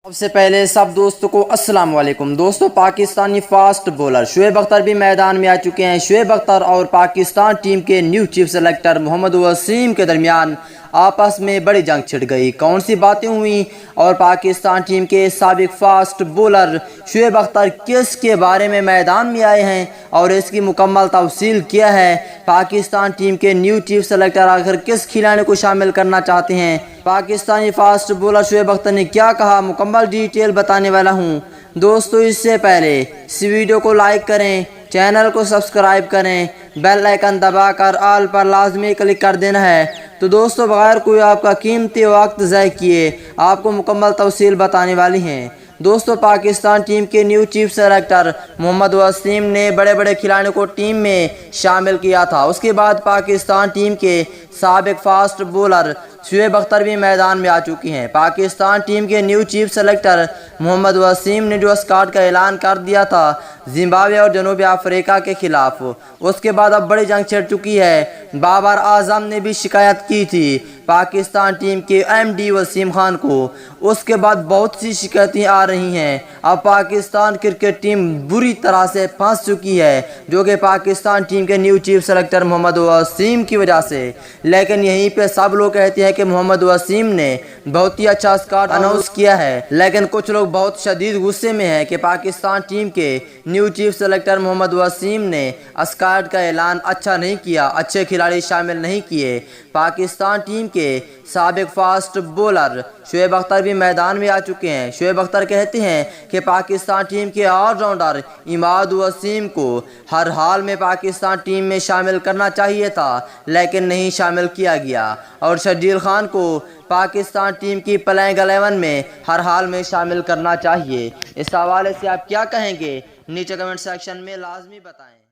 सबसे पहले सब दोस्तों को अस्सलाम वालेकुम। दोस्तों, पाकिस्तानी फास्ट बॉलर शोएब अख्तर भी मैदान में आ चुके हैं। शोएब अख्तर और पाकिस्तान टीम के new chief selector Mohammad Wasim के दरमियान आपस में बड़ी जंग छिड़ गई। कौन सी बातें हुई और पाकिस्तान टीम के साबिक फास्ट बॉलर शोएब अख्तर किस के बारे में मैदान में आए हैं और इसकी मुकम्मल तफसील क्या है। पाकिस्तान टीम के न्यू चीफ सेलेक्टर आखिर किस खिलाड़ी को शामिल करना चाहते हैं, पाकिस्तानी फास्ट बॉलर शोएब अख्तर ने क्या कहा, मुकम्मल डिटेल बताने वाला हूं। दोस्तों, इससे पहले इस वीडियो को लाइक करें, चैनल को सब्सक्राइब करें, बेल आइकन दबाकर ऑल पर लाजमी क्लिक कर देना है। तो दोस्तों, बगैर कोई आपका कीमती वक्त ज़ाय किए आपको मुकम्मल तफसील बताने वाली हैं। दोस्तों, पाकिस्तान टीम के new chief selector Mohammad Wasim ने बड़े बड़े खिलाड़ियों को टीम में शामिल किया था। उसके बाद पाकिस्तान टीम के साबिक फास्ट बॉलर शोएब अख्तर भी मैदान में आ चुकी हैं। पाकिस्तान टीम के new chief selector Mohammad Wasim ने जो स्क्वाड का ऐलान कर दिया था जिम्बाब्वे और जनूबी अफ्रीका के खिलाफ, उसके बाद अब बड़ी जंग छिड़ चुकी है। बाबर आजम ने भी शिकायत की थी पाकिस्तान टीम के एमडी वसीम खान को। उसके बाद बहुत सी शिकायतें आ रही हैं। अब पाकिस्तान क्रिकेट टीम बुरी तरह से फंस चुकी है, जो कि पाकिस्तान टीम के new chief selector Mohammad Wasim की वजह से। लेकिन यहीं पे सब लोग कहते हैं कि मोहम्मद वसीम ने बहुत ही अच्छा स्क्वाड अनाउंस किया है, लेकिन कुछ लोग बहुत शदीद गुस्से में हैं कि पाकिस्तान टीम के new chief selector Mohammad Wasim ने स्क्वाड का ऐलान अच्छा नहीं किया, अच्छे खिलाड़ी शामिल नहीं किए। पाकिस्तान टीम के साबिक फास्ट बॉलर शोएब अख्तर भी मैदान में आ चुके हैं। शोएब अख्तर कहते हैं कि पाकिस्तान टीम के ऑलराउंडर इमाद वसीम को हर हाल में पाकिस्तान टीम में शामिल करना चाहिए था, लेकिन नहीं शामिल किया गया। और शर्जील खान को पाकिस्तान टीम की प्लेइंग 11 में हर हाल में शामिल करना चाहिए। इस हवाले से आप क्या कहेंगे, नीचे कमेंट सेक्शन में लाजमी बताएं।